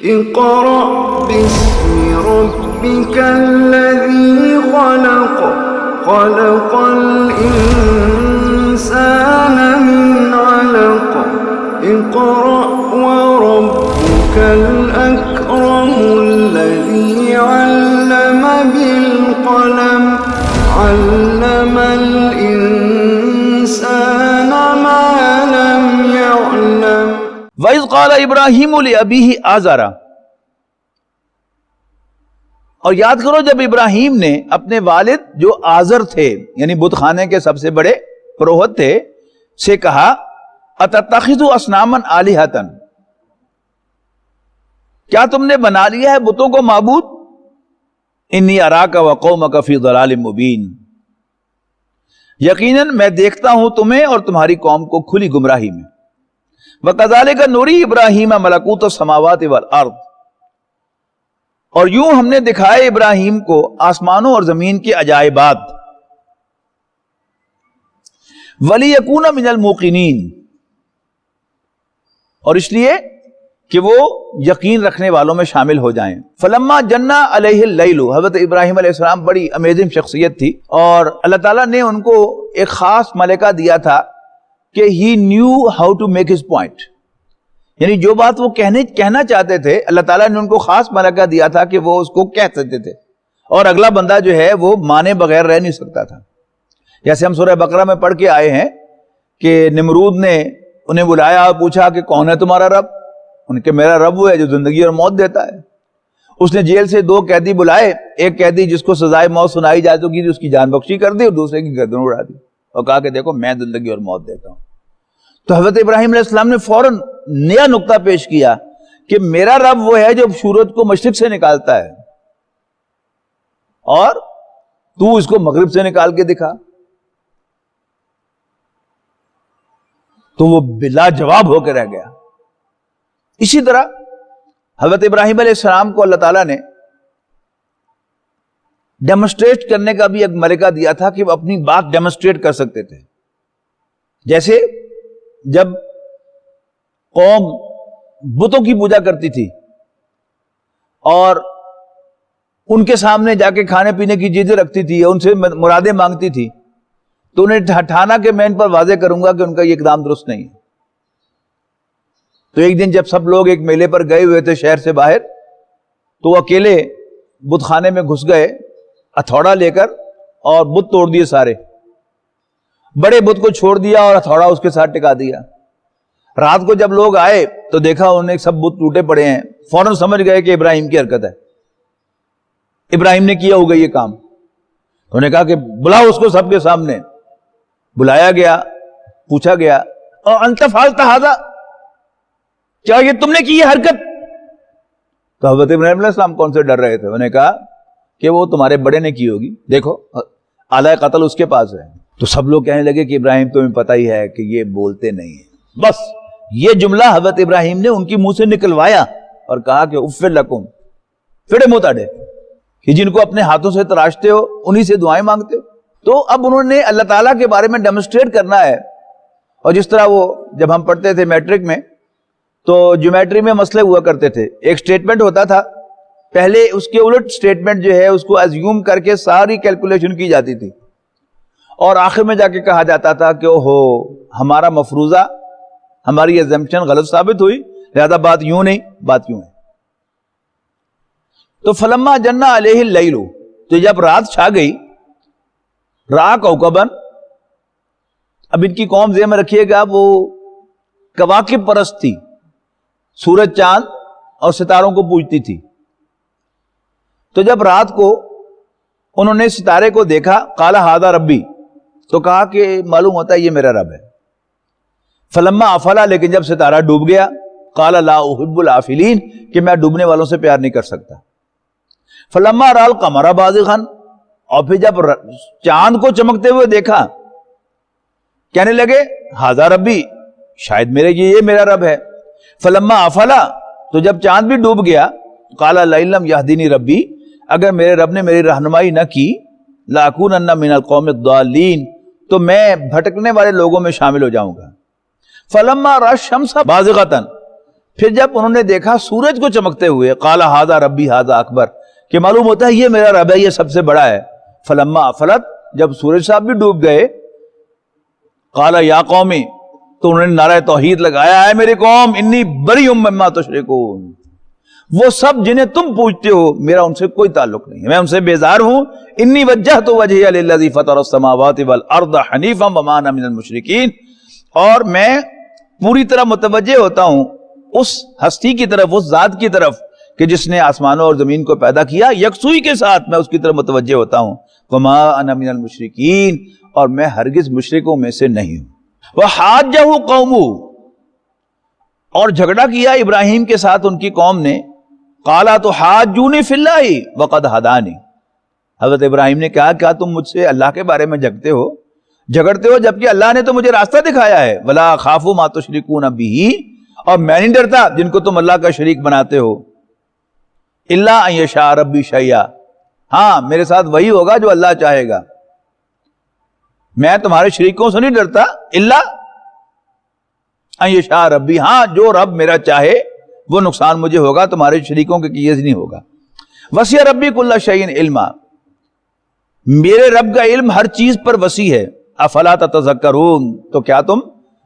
اقرأ باسم ربك الذي خلق خلق الإنسان من علق اقرأ وربك الأكرم الذي علم بالقلم علم الإنسان ما لم يعلم وَإِذْ قَالَ إِبْرَاهِيمُ لِأَبِيهِ آزَرَ، اور یاد کرو جب ابراہیم نے اپنے والد جو آزر تھے یعنی بت خانے کے سب سے بڑے پروہت تھے سے کہا أَتَتَّخِذُ أَصْنَامًا آلِهَةً، کیا تم نے بنا لیا ہے بتوں کو معبود؟ إِنِّي أَرَاكَ وَقَوْمَكَ فِي ضَلَالٍ مُبِينٍ، یقیناً میں دیکھتا ہوں تمہیں اور تمہاری قوم کو کھلی گمراہی میں۔ وَكَذَلِكَ نُرِي إِبْرَاهِيمَ مَلَكُوتَ السَّمَاوَاتِ وَالْأَرْضِ، اور یوں ہم نے دکھائے ابراہیم کو آسمانوں اور زمین کے عجائبات۔ وَلِيَكُونَ مِنَ الْمُوقِنِينَ، اور اس لیے کہ وہ یقین رکھنے والوں میں شامل ہو جائیں۔ فَلَمَّا جَنَّ عَلَيْهِ اللَّيْلُ، حضرت ابراہیم علیہ السلام بڑی امیزنگ شخصیت تھی اور اللہ تعالیٰ نے ان کو ایک خاص ملکہ دیا تھا کہ he knew how to make his point، یعنی جو بات وہ کہنا چاہتے تھے اللہ تعالیٰ نے ان کو خاص ملکہ دیا تھا کہ وہ اس کو کہہ سکتے تھے اور اگلا بندہ جو ہے وہ مانے بغیر رہ نہیں سکتا تھا۔ جیسے ہم سورہ بقرہ میں پڑھ کے آئے ہیں کہ نمرود نے انہیں بلایا اور پوچھا کہ کون ہے تمہارا رب؟ ان کے میرا رب وہ ہے جو زندگی اور موت دیتا ہے۔ اس نے جیل سے دو قیدی بلائے، ایک قیدی جس کو سزائے موت سنائی جا چکی تھی اس کی جان بخشی کر دی اور دوسرے کی گردن اڑا دی اور کہا کہ دیکھو میں زندگی اور موت دیتا ہوں۔ تو حضرت ابراہیم علیہ السلام نے فوراً نیا نقطہ پیش کیا کہ میرا رب وہ ہے جو سورج کو مشرق سے نکالتا ہے اور تو اس کو مغرب سے نکال کے دکھا۔ تو وہ بلا جواب ہو کے رہ گیا۔ اسی طرح حضرت ابراہیم علیہ السلام کو اللہ تعالیٰ نے ڈیمونسٹریٹ کرنے کا بھی ایک ملکہ دیا تھا کہ وہ اپنی بات ڈیمونسٹریٹ کر سکتے تھے۔ جیسے جب قوم بتوں کی پوجا کرتی تھی اور ان کے سامنے جا کے کھانے پینے کی چیزیں رکھتی تھی ان سے مرادیں مانگتی تھی تو انہیں ٹھانا کہ میں ان پر واضح کروں گا کہ ان کا یہ اقدام درست نہیں ہے۔ تو ایک دن جب سب لوگ ایک میلے پر گئے ہوئے تھے شہر سے باہر تو وہ اکیلے بت خانے میں گھس گئے ہتھوڑا لے کر اور بت توڑ دیے سارے، بڑے بت کو چھوڑ دیا اور ہتھوڑا اس کے ساتھ ٹکا دیا۔ رات کو جب لوگ آئے تو دیکھا انہیں سب بت ٹوٹے پڑے ہیں، فوراً سمجھ گئے کہ ابراہیم کی حرکت ہے، ابراہیم نے کیا ہوگا یہ کام۔ انہوں نے کہا کہ بلاؤ اس کو سب کے سامنے۔ بلایا گیا، پوچھا گیا اور انت فعلت ھذا، کیا یہ تم نے کی یہ حرکت؟ تو حضرت ابراہیم علیہ السلام کون سے ڈر رہے تھے، انہوں نے کہا کہ وہ تمہارے بڑے نے کی ہوگی، دیکھو آلہ قتل اس کے پاس ہے۔ تو سب لوگ کہنے لگے کہ ابراہیم تمہیں پتہ ہی ہے کہ یہ بولتے نہیں ہیں۔ بس یہ جملہ حضرت ابراہیم نے ان کی منہ سے نکلوایا اور کہا کہ اف لکم، پھڑے موتاڑے، کہ جن کو اپنے ہاتھوں سے تراشتے ہو انہی سے دعائیں مانگتے ہو۔ تو اب انہوں نے اللہ تعالیٰ کے بارے میں ڈیمونسٹریٹ کرنا ہے، اور جس طرح وہ جب ہم پڑھتے تھے میٹرک میں تو جیومیٹری میں مسئلے ہوا کرتے تھے، ایک سٹیٹمنٹ ہوتا تھا، پہلے اس کے الٹ سٹیٹمنٹ جو ہے اس کو ایزیوم کر کے ساری کیلکولیشن کی جاتی تھی اور آخر میں جا کے کہا جاتا تھا کہ اوہو ہمارا مفروضہ، ہماری ایزمپشن غلط ثابت ہوئی، لہذا بات یوں نہیں، بات یوں ہے۔ تو فلما جن علیہ اللیل، تو جب رات چھا گئی، را کوکبن، اب ان کی قوم ذہن میں رکھیے گا وہ کواکب پرست تھی، سورج چاند اور ستاروں کو پوجتی تھی۔ تو جب رات کو انہوں نے ستارے کو دیکھا، قال ھذا ربی، تو کہا کہ معلوم ہوتا ہے یہ میرا رب ہے۔ فلما افلا، لیکن جب ستارہ ڈوب گیا، قال لا احب الافلین، کہ میں ڈوبنے والوں سے پیار نہیں کر سکتا۔ فلما رأى القمر بازغا، اور پھر جب چاند کو چمکتے ہوئے دیکھا کہنے لگے ھذا ربی، شاید یہ میرا رب ہے۔ فلما افلا، تو جب چاند بھی ڈوب گیا، قال لئن لم یہدینی ربی، اگر میرے رب نے میری رہنمائی نہ کی، لاکونن من القوم الضالین، تو میں بھٹکنے والے لوگوں میں شامل ہو جاؤں گا۔ فلما رأى الشمس بازغۃ، پھر جب انہوں نے دیکھا سورج کو چمکتے ہوئے، قال ھذا ربی ھذا اکبر، کہ معلوم ہوتا ہے یہ میرا رب ہے، یہ سب سے بڑا ہے. فلما افلت، جب سورج صاحب بھی ڈوب گئے، قال یا قومی، تو انہوں نے نعرہ توحید لگایا، ہے میری قوم، انی بری مما تشرکون، وہ سب جنہیں تم پوجتے ہو میرا ان سے کوئی تعلق نہیں ہے، میں ان سے بیزار ہوں. انی وجہت وجہی للذی فطر السماوات والارض حنیفا وما انا من المشرکین، اور میں پوری طرح متوجہ ہوتا ہوں اس ہستی کی طرف، اس ذات کی طرف کہ جس نے آسمانوں اور زمین کو پیدا کیا، یکسوئی کے ساتھ میں اس کی طرف متوجہ ہوتا ہوں. وما انا من المشرکین، اور میں ہرگز مشرکوں میں سے نہیں ہوں. وحاجہ قومہ، اور جھگڑا کیا ابراہیم کے ساتھ ان کی قوم نے. قالا تحاجونی فی اللہ وقد ہدانی، حضرت ابراہیم نے کہا کیا تم مجھ سے اللہ کے بارے میں جھگڑتے ہو جبکہ اللہ نے تو مجھے راستہ دکھایا ہے. ولا اخاف ما تشرکون بہ، اور میں نہیں ڈرتا جن کو تم اللہ کا شریک بناتے ہو. الا ان یشاء ربی شیئا، ہاں میرے ساتھ وہی ہوگا جو اللہ چاہے گا. میں تمہارے شریکوں سے نہیں ڈرتا. الا ان یشاء ربی، ہاں جو رب میرا چاہے وہ نقصان مجھے ہوگا، تمہارے شریکوں کے کیے نہیں ہوگا. وسع ربی کل شیء علما، میرے رب کا علم ہر چیز پر وسیع ہے. افلا تتذکرون، تو کیا تم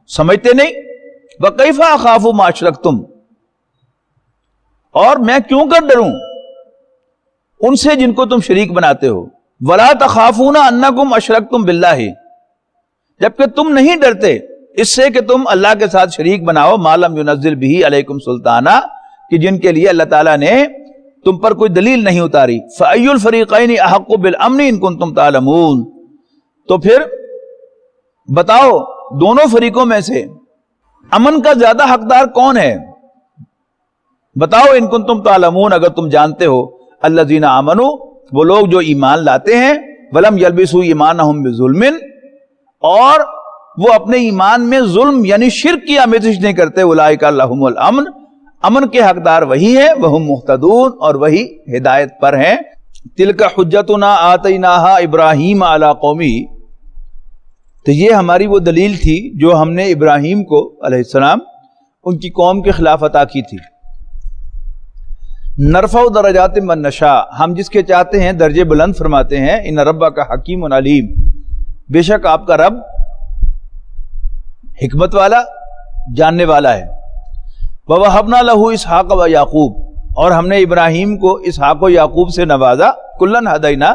سمجھتے نہیں؟ وکیف اخاف ما اشرکتم، اور میں کیوں کر ڈروں ان سے جن کو تم شریک بناتے ہو. ولا تخافون انکم اشرکتم باللہ، جبکہ تم نہیں ڈرتے اس سے کہ تم اللہ کے ساتھ شریک بناؤ. ما لم ينزل به علیکم سلطانا، کہ جن کے لیے اللہ تعالیٰ نے تم پر کوئی دلیل نہیں اتاری. فأی الفریقین احق بالامن ان کنتم تعلمون، تو پھر بتاؤ دونوں فریقوں میں سے امن کا زیادہ حقدار کون ہے؟ بتاؤ ان کنتم تعلمون، اگر تم جانتے ہو. الذین آمنوا، وہ لوگ جو ایمان لاتے ہیں، ولم یلبسوا ایمانہم بظلم، اور وہ اپنے ایمان میں ظلم یعنی شرک کی آمیزش نہیں کرتے. اولئک لہم الامن، امن کے حقدار وہی ہیں. وہم مہتدون، اور وہی ہدایت پر ہیں. تلک حجتنا آتیناہا ابراہیم علی قومی، تو یہ ہماری وہ دلیل تھی جو ہم نے ابراہیم کو علیہ السلام ان کی قوم کے خلاف عطا کی تھی. نرفع درجات من نشاء، ہم جس کے چاہتے ہیں درجے بلند فرماتے ہیں. ان ربک حکیم علیم، بے شک آپ کا رب حکمت والا جاننے والا ہے. وَوَهَبْنَا لَهُ اسحاق و یعقوب، اور ہم نے ابراہیم کو اسحاق و یعقوب سے نوازا. کلن ہدینا،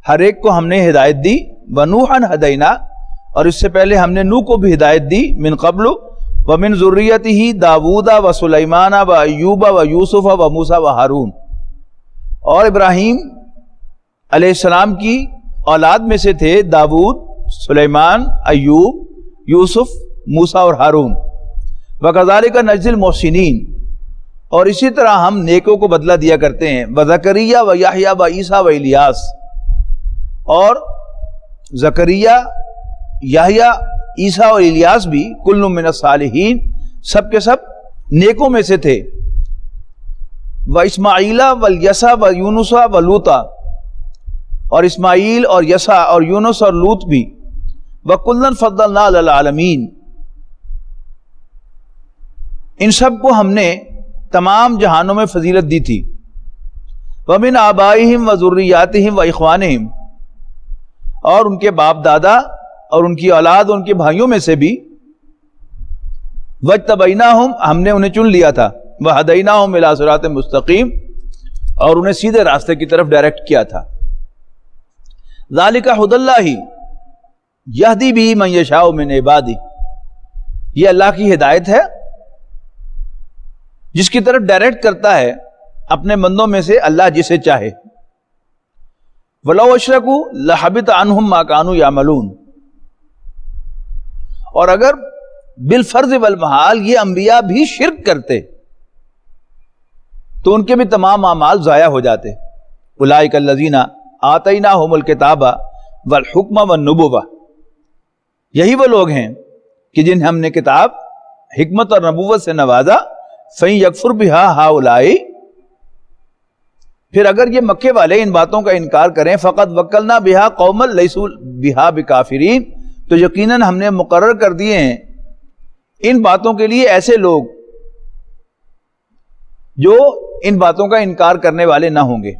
ہر ایک کو ہم نے ہدایت دی. وَنُوحًا ہدینا، اور اس سے پہلے ہم نے نوح کو بھی ہدایت دی. من قبل ومن ذریتہ داود وسلیمان وایوب ویوسف وموسیٰ وہارون، اور ابراہیم علیہ السلام کی اولاد میں سے تھے داود، سلیمان، ایوب، یوسف، موسیٰ اور ہارون. وَكَذَلِكَ نَجْزِي الْمُحْسِنِينَ، اور اسی طرح ہم نیکوں کو بدلہ دیا کرتے ہیں. وَزَكَرِيَّا وَيَحْيَا وَعِيسَىٰ وَإِلْيَاس، اور زکریا، یحییٰ، عیسیٰ اور الیاس بھی کل من الصالحین، سب کے سب نیکوں میں سے تھے. وَإِسْمَاعِيلَ وَالْيَسَعَ وَيُونُسَ وَلُوطَ، اور اسماعیل اور یسع اور یونس اور لوط بھی. وَكُلًّا فَضَّلْنَا عَلَى الْعَالَمِينَ، ان سب کو ہم نے تمام جہانوں میں فضیلت دی تھی. وَمِنْ آبَائِهِمْ وَذُرِّيَّاتِهِمْ وَإِخْوَانِهِمْ، اور ان کے باپ دادا اور ان کی اولاد ان کے بھائیوں میں سے بھی. وَاجْتَبَيْنَاهُمْ، ہم نے انہیں چن لیا تھا. وَهَدَيْنَاهُمْ إِلَىٰ صِرَاطٍ مستقیم، اور انہیں سیدھے راستے کی طرف ڈائریکٹ کیا تھا. ذَلِكَ هُدَى اللَّهِ يَهْدِي بِهِ مَن يَشَاءُ مِنْ عِبَادِهِ، یہ اللہ کی ہدایت ہے جس کی طرف ڈائریکٹ کرتا ہے اپنے بندوں میں سے اللہ جسے چاہے. وَلَوْ أَشْرَكُوا لَحَبِطَ عَنْهُمْ مَا كَانُوا يَعْمَلُونَ، اور اگر بالفرض والمحال یہ انبیاء بھی شرک کرتے تو ان کے بھی تمام اعمال ضائع ہو جاتے. اولئک الذین آتیناہم الکتاب والحکم والنبوہ، یہی وہ لوگ ہیں کہ جنہیں ہم نے کتاب، حکمت اور نبوت سے نوازا. فَإِن يَكْفُرْ بِهَا هَؤُلَاءِ، پھر اگر یہ مکے والے ان باتوں کا انکار کریں، فَقَدْ وَكَّلْنَا بِهَا قَوْمًا لَيْسُوا بِهَا بِكَافِرِينَ، تو یقیناً ہم نے مقرر کر دیے ہیں ان باتوں کے لیے ایسے لوگ جو ان باتوں کا انکار کرنے والے نہ ہوں گے۔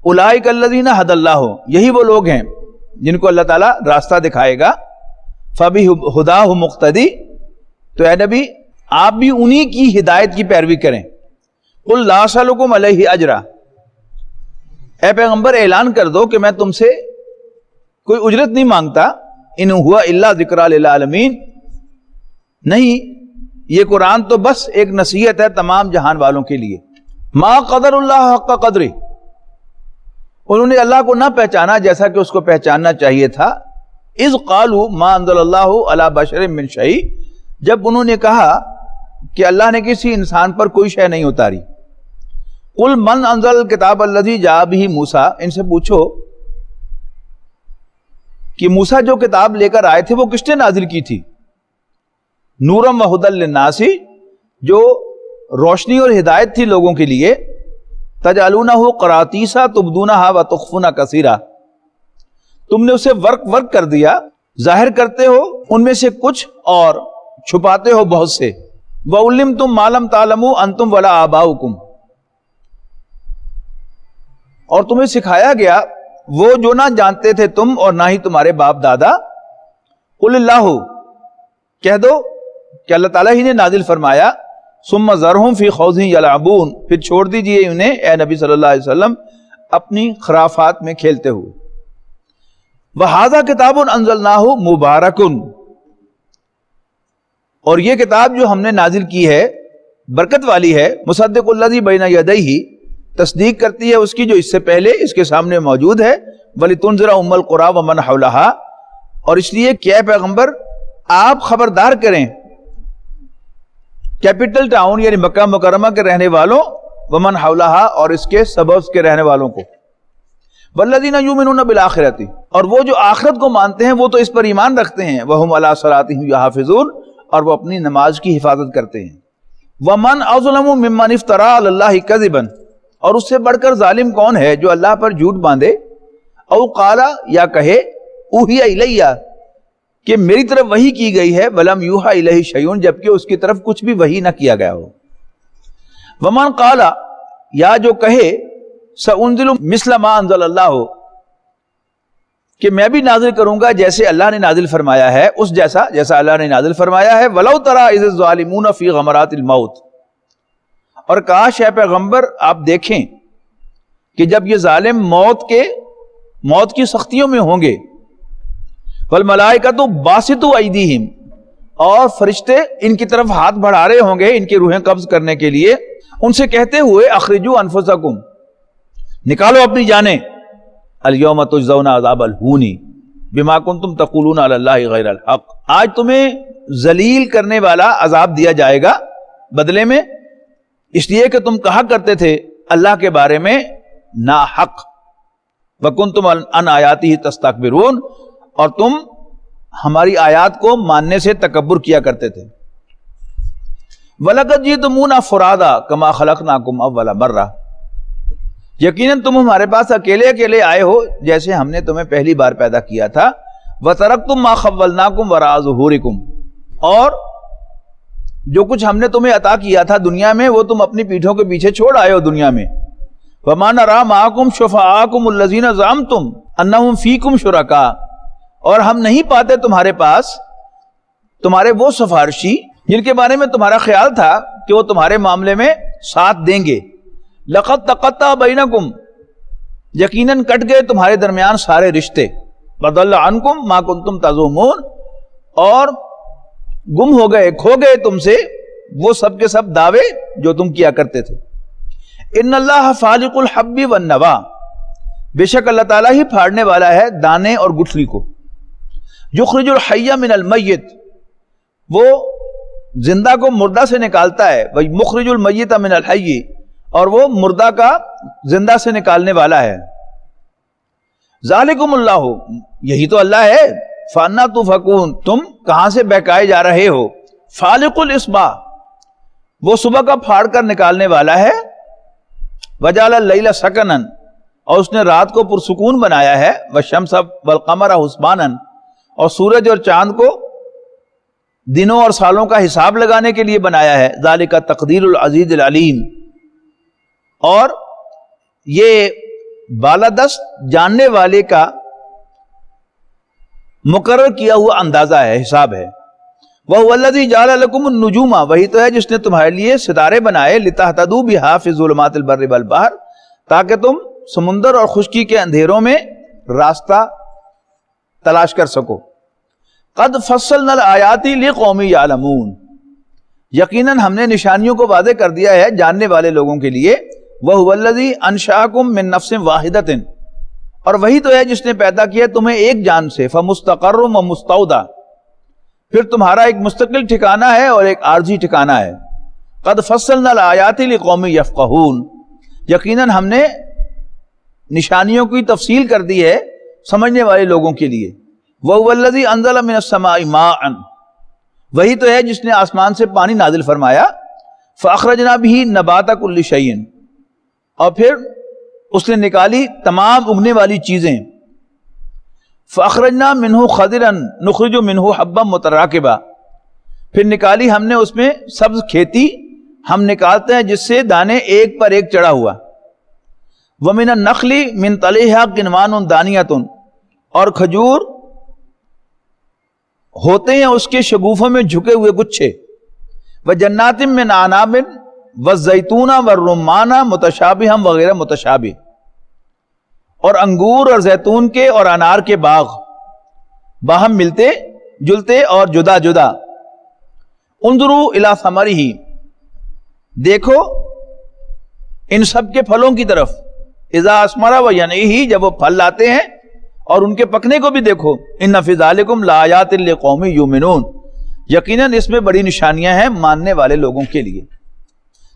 اولئک الذین ھدی اللہ، یہی وہ لوگ ہیں جن کو اللہ تعالیٰ راستہ دکھائے گا۔ فبہداہ مقتدی، تو اے نبی آپ بھی انہی کی ہدایت کی پیروی کریں۔ قل لا اسألکم علیہ اجرا، اے پیغمبر اعلان کر دو کہ میں تم سے کوئی اجرت نہیں مانگتا۔ ان ہوا الا ذکریٰ للعالمین، نہیں یہ قرآن تو بس ایک نصیحت ہے تمام جہان والوں کے لیے۔ ما قدر اللہ حق قدر، انہوں نے اللہ کو نہ پہچانا جیسا کہ اس کو پہچاننا چاہیے تھا۔ اذ قالوا ما انزل اللہ علی بشر من شیء، جب انہوں نے کہا کہ اللہ نے کسی انسان پر کوئی شے نہیں اتاری۔ قل من انزل الکتاب الذی جاء بہ موسیٰ، ان سے پوچھو کہ موسیٰ جو کتاب لے کر آئے تھے وہ کس نے نازل کی تھی؟ نورم و ہدی للناس، جو روشنی اور ہدایت تھی لوگوں کے لیے۔ تجعلونہ قراطیس تبدونہا وتخفون کثیرا، تم نے اسے ورق کر دیا، ظاہر کرتے ہو ان میں سے کچھ اور چھپاتے ہو بہت سے۔ وَعُلِّمْتُم مَّا لَمْ تَعْلَمُوا أَنتُمْ وَلَا آبَاؤُكُمْ، اور تمہیں سکھایا گیا وہ جو نہ جانتے تھے تم اور نہ ہی تمہارے باپ دادا۔ قل اللہ، کہہ دو کہ اللہ تعالیٰ ہی نے نازل فرمایا۔ ثم ذرہم فی خوضہم یلعبون، پھر چھوڑ دیجئے انہیں اے نبی صلی اللہ علیہ وسلم اپنی خرافات میں کھیلتے ہوئے۔ وَھَذَا کتاب انزلناہ مبارک، اور یہ کتاب جو ہم نے نازل کی ہے برکت والی ہے۔ مصدق الذی بین یدیہ، تصدیق کرتی ہے اس کی جو اس سے پہلے اس کے سامنے موجود ہے۔ وَلِتُنذِرَ أُمَّ الْقُرَىٰ وَمَنْ حَوْلَهَا، اور اس لیے کہ اے پیغمبر آپ خبردار کریں کیپٹل ٹاؤن یعنی مکہ مکرمہ کے رہنے والوں، ومن حولہا، اور اس کے سببز کے رہنے والوں کو۔ والذین یؤمنون بالآخرۃ، اور وہ جو آخرت کو مانتے ہیں وہ تو اس پر ایمان رکھتے ہیں۔ وہم علی صلاتہم یحافظون، اور وہ اپنی نماز کی حفاظت کرتے ہیں۔ ومن اظلم ممن افتری علی اللہ کذبا، اور اس سے بڑھ کر ظالم کون ہے جو اللہ پر جھوٹ باندھے۔ او قال، یا کہے اوحی الیہ، کہ میری طرف وحی کی گئی ہے، ولم یوحى الیہ شیء، جبکہ اس کی طرف کچھ بھی وحی نہ کیا گیا ہو۔ ومن قال، یا جو کہے سأنزل مثل ما انزل اللہ، کہ میں بھی نازل کروں گا جیسے اللہ نے نازل فرمایا ہے، اس جیسا اللہ نے نازل فرمایا ہے۔ ولو تری اذ الظالمون فی غمرات الموت، اور کاش اے پیغمبر آپ دیکھیں کہ جب یہ ظالم موت کی سختیوں میں ہوں گے۔ والملائکۃ باسطوا ایدیہم، اور فرشتے ان کی طرف ہاتھ بڑھا رہے ہوں گے ان کی روحیں قبض کرنے کے لیے، ان سے کہتے ہوئے اخرجوا انفسکم، نکالو اپنی جانیں۔ الیوم تجزون عذاب الہون بما کنتم تقولون علی اللہ غیر الحق، آج تمہیں ذلیل کرنے والا عذاب دیا جائے گا بدلے میں، اس لیے کہ تم کہا کرتے تھے اللہ کے بارے میں ناحق۔ وکنتم عن آیاتہ تستکبرون، اور تم ہماری آیات کو ماننے سے تکبر کیا کرتے تھے۔ وَلَقَدْ جِئْتُمُونَا فُرَادَىٰ كَمَا خَلَقْنَاكُمْ أَوَّلَ مَرَّةٍ، یقیناً تم ہمارے پاس اکیلے آئے ہو جیسے ہم نے تمہیں پہلی بار پیدا کیا تھا۔ وَتَرَكْتُمْ مَا خَوَّلْنَاكُمْ وَرَاءَ ظُهُورِكُمْ، اور جو کچھ ہم نے تمہیں عطا کیا تھا دنیا میں وہ تم اپنی پیٹھوں کے پیچھے چھوڑ آئے ہو دنیا میں۔ وَمَا نَرَىٰ مَعَكُمْ شُفَعَاءَكُمُ الَّذِينَ زَعَمْتُمْ أَنَّهُمْ فِيكُمْ شُرَكَاءُ، اور ہم نہیں پاتے تمہارے پاس تمہارے وہ سفارشی جن کے بارے میں تمہارا خیال تھا کہ وہ تمہارے معاملے میں ساتھ دیں گے۔ لَقَدْ تَقَطَّعَ بَيْنَكُمْ، یقیناً کٹ گئے تمہارے درمیان سارے رشتے۔ وَضَلَّ عَنْكُمْ مَا كُنْتُمْ تَزْعُمُونَ، اور گم ہو گئے کھو گئے تم سے وہ سب کے سب دعوے جو تم کیا کرتے تھے۔ ان اللہ فالق الحب والنوا، بے شک اللہ تعالیٰ ہی پھاڑنے والا ہے دانے اور گٹھلی کو۔ یخرج الحی من المیت، وہ زندہ کو مردہ سے نکالتا ہے۔ مخرج المیت من الحی، اور وہ مردہ کا زندہ سے نکالنے والا ہے۔ ذالکم اللہ، یہی تو اللہ ہے۔ فانا تؤفکون، تم کہاں سے بہکائے جا رہے ہو۔ فالق الاصباح، وہ صبح کا پھاڑ کر نکالنے والا ہے۔ وجعل اللیل سکنا، اور اس نے رات کو پرسکون بنایا ہے۔ والشمس والقمر حسبانا، اور سورج اور چاند کو دنوں اور سالوں کا حساب لگانے کے لیے بنایا ہے۔ ذالک تقدیر العزیز العلیم، اور یہ بالادست جاننے والے کا مقرر کیا ہوا اندازہ ہے، حساب ہے۔ وَهُوَ الَّذِي جَعَلَ لَكُمُ النُّجُومَ، وہی تو ہے جس نے تمہارے لیے ستارے بنائے، لِتَهْتَدُوا بِهَا فِي ظُلُمَاتِ الْبَرِّ وَالْبَحْرِ، تاکہ تم سمندر اور خشکی کے اندھیروں میں راستہ تلاش کر سکو۔ قَدْ فَصَّلْنَا الْآيَاتِ لِقَوْمٍ يَعْلَمُونَ، یقیناً ہم نے نشانیوں کو واضح کر دیا ہے جاننے والے لوگوں کے لیے۔ وَهُوَ الَّذِي أَنشَأَكُم مِّن نَّفْسٍ وَاحِدَةٍ، اور وہی تو ہے جس نے پیدا کیا تمہیں ایک جان سے، فَمُسْتَقَرٌّ وَمُسْتَوْدَىٰ، پھر تمہارا ایک مستقل ٹھکانہ ہے اور ایک عارضی ٹھکانہ ہے۔ قَدْ فَصَّلْنَا الْآيَاتِ لِقَوْمٍ يَفْقَهُونَ، یقیناً ہم نے نشانیوں کی تفصیل کر دی ہے سمجھنے والے لوگوں کے لیے۔ وَهُوَ الَّذِي أَنزَلَ مِنَ السَّمَاءِ مَاءً، وہی تو ہے جس نے آسمان سے پانی نازل فرمایا۔ فَأَخْرَجْنَا بِهِ نَبَاتَ كُلِّ شَيْءٍ، اور پھر اس نے نکالی تمام اگنے والی چیزیں۔ فَأَخْرَجْنَا مِنْهُ خَضِرًا نُخْرِجُ مِنْهُ حَبًّا مُتَرَاكِبًا، پھر نکالی ہم نے اس میں سبز کھیتی، ہم نکالتے ہیں جس سے دانے ایک پر ایک چڑھا ہوا۔ وَمِنَ النَّخْلِ مِنْ طَلْعِهَا قِنْوَانٌ دَانِيَةٌ، اور کھجور ہوتے ہیں اس کے شگوفوں میں جھکے ہوئے گچھے۔ وَجَنَّاتٍ مِّنْ أَعْنَابٍ وَالزَّيْتُونَ وَالرُّمَّانَ مُتَشَابِهًا وغیرہ متشابہ، اور انگور اور زیتون کے اور انار کے باغ باہم ملتے جلتے اور جدا جدا۔ انظروا الی ثمرہ، دیکھو ان سب کے پھلوں کی طرف۔ اذا اثمر وینعہ، جب وہ پھل لاتے ہیں اور ان کے پکنے کو بھی دیکھو۔ ان فی ذالکم لآیات لقوم یؤمنون، یقیناً اس میں بڑی نشانیاں ہیں ماننے والے لوگوں کے لیے۔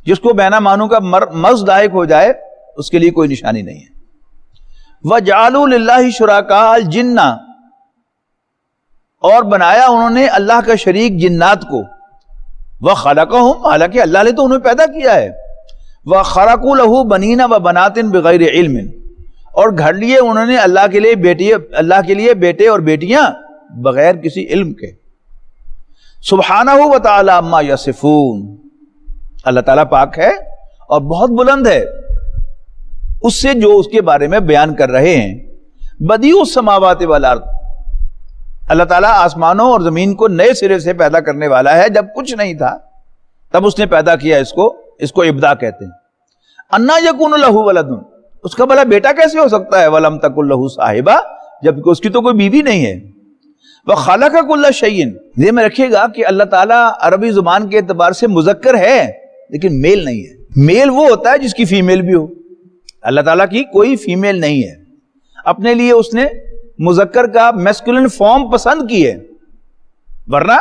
جس کو بینا مانو کا مرض لاحق ہو جائے اس کے لیے کوئی نشانی نہیں ہے۔ وَجَعَلُوا لِلَّهِ شُرَكَاءَ الْجِنَّ، اور بنایا انہوں نے اللہ کا شریک جنات کو۔ وَخَلَقَهُمْ، حالانکہ اللہ نے تو انہیں پیدا کیا ہے۔ وَخَرَقُوا لَهُ بَنِينَ وَبَنَاتٍ بِغَيْرِ عِلْمٍ، اور گھڑ لیے انہوں نے اللہ کے لیے بیٹے اور بیٹیاں بغیر کسی علم کے۔ سبحانہ وتعالی عما یصفون، اللہ تعالیٰ پاک ہے اور بہت بلند ہے اس سے جو اس کے بارے میں بیان کر رہے ہیں۔ بدیع السماوات والارض، اللہ تعالیٰ آسمانوں اور زمین کو نئے سرے سے پیدا کرنے والا ہے، جب کچھ نہیں تھا تب اس نے پیدا کیا۔ اس کو ابداع کہتے ہیں۔ انا یکون لہ ولد، اس کا بھلا بیٹا کیسے ہو سکتا ہے؟ ولم تکن لہ صاحبہ، جبکہ اس کی تو کوئی بیوی نہیں ہے۔ وخلق کل شیء، ذہن میں رکھیے گا کہ اللہ تعالیٰ عربی زبان کے اعتبار سے مذکر ہے لیکن میل نہیں ہے۔ میل وہ ہوتا ہے جس کی فیمیل بھی ہو، اللہ تعالیٰ کی کوئی فیمیل نہیں ہے۔ اپنے لیے اس نے مذکر کا میسکولن فارم پسند کی ہے، ورنہ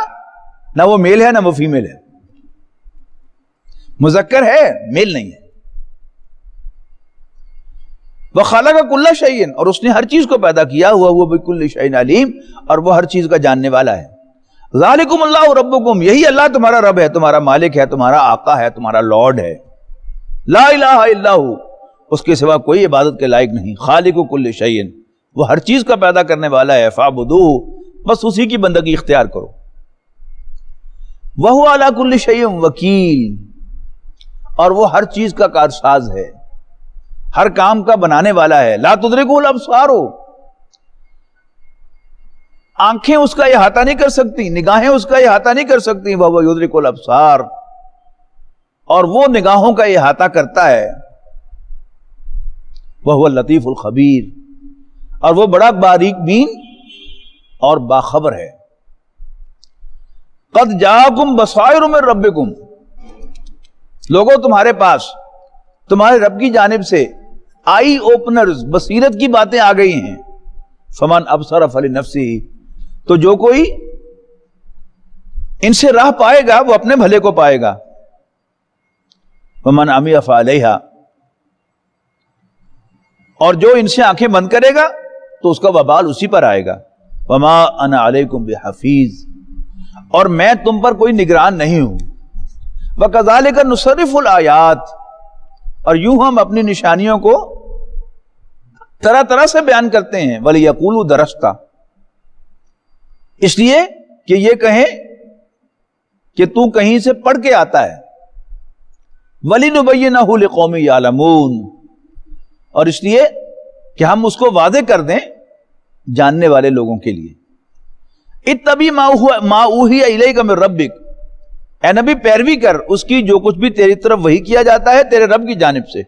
نہ وہ میل ہے نہ وہ فیمیل ہے، مذکر ہے میل نہیں ہے۔ وَخَلَقَ كُلَّ شَيْءٍ، اور اس نے ہر چیز کو پیدا کیا ہوا، وہ بِكُلِّ شَيْءٍ عَلِيمٌ، اور وہ ہر چیز کا جاننے والا ہے۔ ذَلِكُمُ اللَّهُ رَبُّكُمْ، یہی اللہ تمہارا رب ہے، تمہارا مالک ہے، تمہارا آقا ہے، تمہارا لارڈ ہے۔ لا الہ الا ہو، اس کے سوا کوئی عبادت کے لائق نہیں۔ خالق کل شیء، وہ ہر چیز کا پیدا کرنے والا ہے۔ فاعبدوہ، بس اسی کی بندگی اختیار کرو۔ وہو علی کل شیء وکیل، اور وہ ہر چیز کا کارساز ہے، ہر کام کا بنانے والا ہے۔ لا تدرکہ الابصار، آنکھیں اس کا احاطہ نہیں کر سکتی، نگاہیں اس کا احاطہ نہیں کر سکتی۔ وہو یدرک الابصار، اور وہ نگاہوں کا احاطہ کرتا ہے۔ وہو اللطیف الخبیر، اور وہ بڑا باریک بین اور باخبر ہے۔ قد جاءکم بصائر من ربکم، لوگوں تمہارے پاس تمہارے رب کی جانب سے آئی اوپنرز، بصیرت کی باتیں آ گئی ہیں۔ فمن ابصر فلنفسہ، تو جو کوئی ان سے راہ پائے گا وہ اپنے بھلے کو پائے گا۔ ومن عمی فعلیہا، اور جو ان سے آنکھیں بند کرے گا تو اس کا وبال اسی پر آئے گا۔ وما انا علیکم بحفیظ، اور میں تم پر کوئی نگران نہیں ہوں۔ وکذالک نصرف الآیات، اور یوں ہم اپنی نشانیوں کو طرح طرح سے بیان کرتے ہیں۔ وَلِيَقُولُوا دَرَسْتَ، اس لیے کہ یہ کہیں کہ تو کہیں سے پڑھ کے آتا ہے۔ وَلِنُبَيِّنَهُ لِقَوْمٍ يَعْلَمُونَ، اور اس لیے کہ ہم اس کو واضح کر دیں جاننے والے لوگوں کے لیے. اتبع ما اوحی الیک من ربک، اے نبی پیروی کر اس کی جو کچھ بھی تیری طرف وحی کیا جاتا ہے تیرے رب کی جانب سے.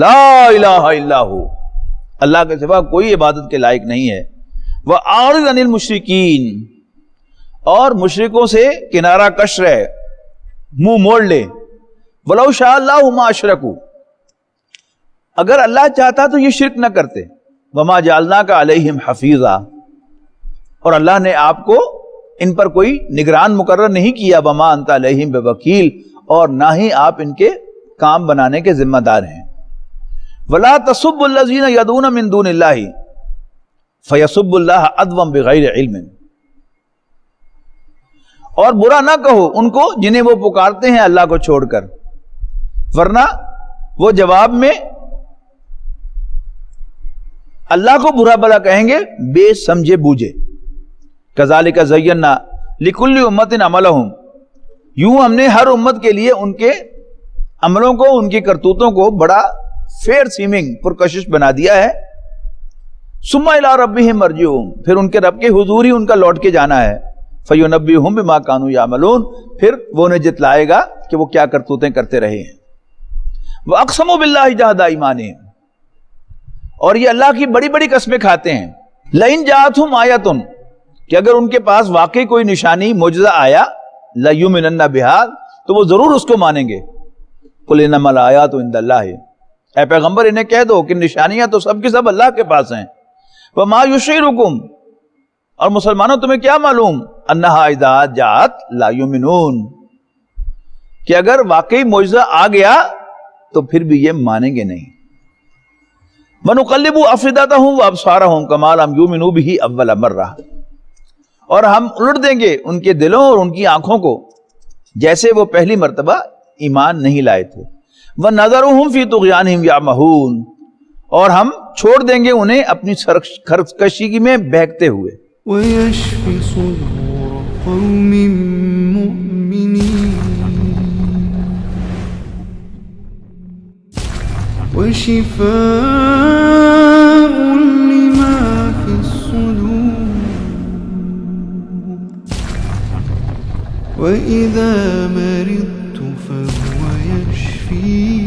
لا الہ الا ہو، اللہ کے سوا کوئی عبادت کے لائق نہیں ہے. وَأَعْرِضْ عَنِ الْمُشْرِكِينَ، اور مشرکوں سے کنارہ کش رہے، منہ موڑ لے. وَلَوْ شَاءَ اللَّهُ مَا أَشْرَكُوا، اگر اللہ چاہتا تو یہ شرک نہ کرتے. وَمَا جَعَلْنَاكَ عَلَيْهِمْ حَفِيظًا، اور اللہ نے آپ کو ان پر کوئی نگران مقرر نہیں کیا. وَمَا أَنْتَ عَلَيْهِمْ بِوَكِيلٍ، اور نہ ہی آپ ان کے کام بنانے کے ذمہ دار ہیں. وَلَا تَسُبُّوا الَّذِينَ يَدْعُونَ مِن دُونِ اللَّهِ فَيَسُبُّوا اللَّهَ عَدْوًا بِغَيْرِ عِلْمٍ، اور برا نہ کہو ان کو جنہیں وہ پکارتے ہیں اللہ کو چھوڑ کر، ورنہ وہ جواب میں اللہ کو برا بلا کہیں گے بے سمجھے بوجھے. کذالک زینا لکل امت عملہم، یوں ہم نے ہر امت کے لیے ان کے عملوں کو، ان کی کرتوتوں کو بڑا فیئر سیمنگ پرکشش بنا دیا ہے. ثم الی ربہم مرجعہم، پھر ان کے رب کے حضور ہی ان کا لوٹ کے جانا ہے. فینبئہم بما کانوا یعملون، پھر وہ انہیں جتلائے گا کہ وہ کیا کرتوتیں کرتے رہے ہیں. واقسموا باللہ جہد ایمانہم، اور یہ اللہ کی بڑی بڑی قسمیں کھاتے ہیں. لئن جاءتہم آیۃ، کہ اگر ان کے پاس واقعی کوئی نشانی معجزہ آیا، لیؤمنن بہا، تو وہ ضرور اس کو مانیں گے. قل انما الآیات عند اللہ، اے پیغمبر انہیں کہہ دو کہ نشانیاں تو سب کی سب اللہ کے پاس ہیں. وما یشعرکم، اور مسلمانوں تمہیں کیا معلوم، انہا اذا جاءت لا یؤمنون، کہ اگر واقعی معجزہ آ گیا تو پھر بھی یہ مانیں گے نہیں. وَنُقَلِّبُ أَفْئِدَتَهُمْ وَأَبْصَارَهُمْ كَمَا لَمْ يُؤْمِنُوا بِهِ أَوَّلَ مَرَّةٍ، اور ہم الٹ دیں گے ان کے دلوں اور ان کی آنکھوں کو جیسے وہ پہلی مرتبہ ایمان نہیں لائے تھے. وَنَذَرُهُمْ فِي طُغْيَانِهِمْ يَعْمَهُونَ، اور ہم چھوڑ دیں گے انہیں اپنی سرکشی میں بہکتے ہوئے. وَيَشْفِ صُدُورَ قَوْمٍ مُؤْمِنِينَ وَشِفَاءٌ لِمَا فِي الصُّدُورِ وَإِذَا مَرِضْتُ فَهُوَ يَشْفِينِ